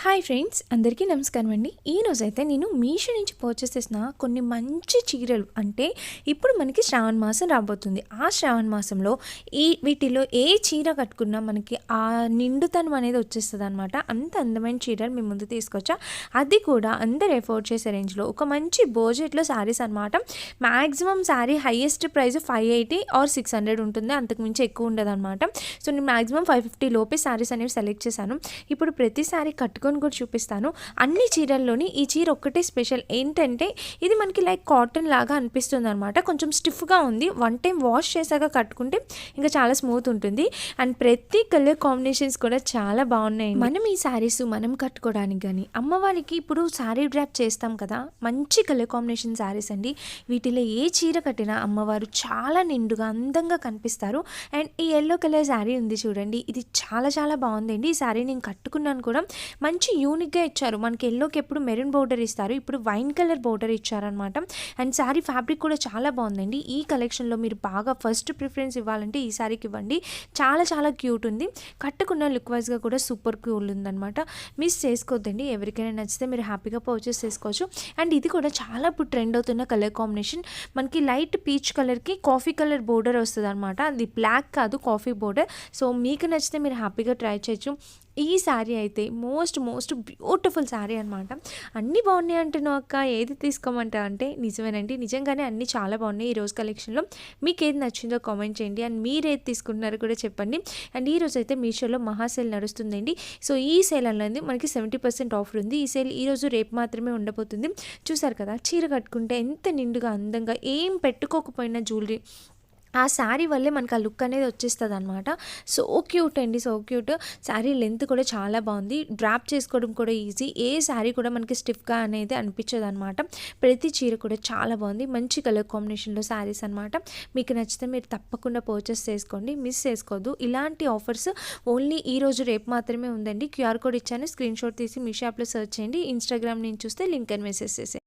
Hi friends, అందరికీ నమస్కారం అండి. ఈరోజైతే నేను మీషో నుంచి పర్చేస్ చేసిన కొన్ని మంచి చీరలు, అంటే ఇప్పుడు మనకి శ్రావణ మాసం రాబోతుంది. ఆ శ్రావణ మాసంలో వీటిలో ఏ చీర కట్టుకున్నా మనకి ఆ నిండుతనం అనేది వచ్చేస్తుంది అనమాట. అంత అందమైన చీరలు మేము ముందు తీసుకొచ్చా, అది కూడా అందరు ఎఫోర్డ్ చేసే రేంజ్లో ఒక మంచి బడ్జెట్లో శారీస్ అనమాట. Maximum sari highest price 580 or 600 ఉంటుంది, అంతకుమించి ఎక్కువ ఉండదు అనమాట. సో నేను మ్యాక్సిమం 550 లోపే శారీస్ అనేవి సెలెక్ట్ చేశాను. ఇప్పుడు ప్రతి శారీ కట్టుకొని కూడా చూపిస్తాను. అన్ని చీరల్లోని ఈ చీర ఒక్కటే స్పెషల్ ఏంటంటే, ఇది మనకి లైక్ కాటన్ లాగా అనిపిస్తుంది అనమాట. కొంచెం స్టిఫ్గా ఉంది. వన్ టైం వాష్ చేశాక కట్టుకుంటే ఇంకా చాలా స్మూత్ ఉంటుంది. అండ్ ప్రతి కలర్ కాంబినేషన్స్ కూడా చాలా బాగున్నాయి. మనం ఈ శారీస్ మనం కట్టుకోవడానికి కానీ, అమ్మవారికి ఇప్పుడు శారీ డ్రాప్ చేస్తాం కదా, మంచి కలర్ కాంబినేషన్ శారీస్ అండి. వీటిలో ఏ చీర కట్టినా అమ్మవారు చాలా నిండుగా అందంగా కనిపిస్తారు. అండ్ ఈ ఎల్లో కలర్ శారీ ఉంది చూడండి, ఇది చాలా చాలా బాగుందండి. ఈ శారీ నేను కట్టుకున్నాను కూడా. మంచి యూనిక్గా ఇచ్చారు. మనకి ఎల్లోకి ఎప్పుడు మెరూన్ బోర్డర్ ఇస్తారు, ఇప్పుడు వైన్ కలర్ బోర్డర్ ఇచ్చారనమాట. అండ్ శారీ ఫ్యాబ్రిక్ కూడా చాలా బాగుందండి. ఈ కలెక్షన్లో మీరు బాగా ఫస్ట్ ప్రిఫరెన్స్ ఇవ్వాలంటే ఈ శారీకి ఇవ్వండి. చాలా చాలా క్యూట్ ఉంది. కట్టుకున్న లుక్ వైజ్గా కూడా సూపర్ కూల్ ఉందన్నమాట. మిస్ చేసుకోవద్దండి. ఎవరికైనా నచ్చితే మీరు హ్యాపీగా పర్చేస్ చేసుకోవచ్చు. అండ్ ఇది కూడా చాలా ఇప్పుడు ట్రెండ్ అవుతున్న కలర్ కాంబినేషన్. మనకి లైట్ పీచ్ కలర్కి కాఫీ కలర్ బోర్డర్ వస్తుంది అనమాట. అది బ్లాక్ కాదు, కాఫీ బోర్డర్. సో మీకు నచ్చితే మీరు హ్యాపీగా ట్రై చేయొచ్చు. ఈ శారీ అయితే మోస్ట్ బ్యూటిఫుల్ శారీ అనమాట. అన్నీ బాగున్నాయి అంటున్నావు అక్క, ఏది తీసుకోమంటా అంటే నిజమేనండి, నిజంగానే అన్నీ చాలా బాగున్నాయి ఈ రోజు కలెక్షన్లో. మీకు ఏది నచ్చిందో కామెంట్ చేయండి. అండ్ మీరు ఏది తీసుకుంటున్నారో కూడా చెప్పండి. అండ్ ఈ రోజు అయితే మీషోలో మహా సేల్ నడుస్తుందండి. సో ఈ సేల్ అనేది మనకి 70% ఆఫర్ ఉంది. ఈ సేల్ ఈరోజు రేపు మాత్రమే ఉండబోతుంది. చూసారు కదా, చీర కట్టుకుంటే ఎంత నిండుగా అందంగా, ఏం పెట్టుకోకపోయినా జ్యువెలరీ ఆ శారీ వల్లే మనకు ఆ లుక్ అనేది వచ్చేస్తుంది అనమాట. సో క్యూట్ అండి, సో క్యూట్. శారీ లెంత్ కూడా చాలా బాగుంది. డ్రాప్ చేసుకోవడం కూడా ఈజీ. ఏ శారీ కూడా మనకి స్టిఫ్గా అనేది అనిపించదు అనమాట. ప్రతి చీర కూడా చాలా బాగుంది. మంచి కలర్ కాంబినేషన్లో శారీస్ అనమాట. మీకు నచ్చితే మీరు తప్పకుండా పర్చేస్ చేసుకోండి, మిస్ చేసుకోవద్దు. ఇలాంటి ఆఫర్స్ ఓన్లీ ఈ రోజు రేపు మాత్రమే ఉందండి. QR కోడ్ ఇచ్చాను, స్క్రీన్ షాట్ తీసి మీ షాప్లో సెర్చ్ చేయండి. ఇన్స్టాగ్రామ్ నుంచి చూస్తే లింక్ అని మెసేజ్ చేసేయండి.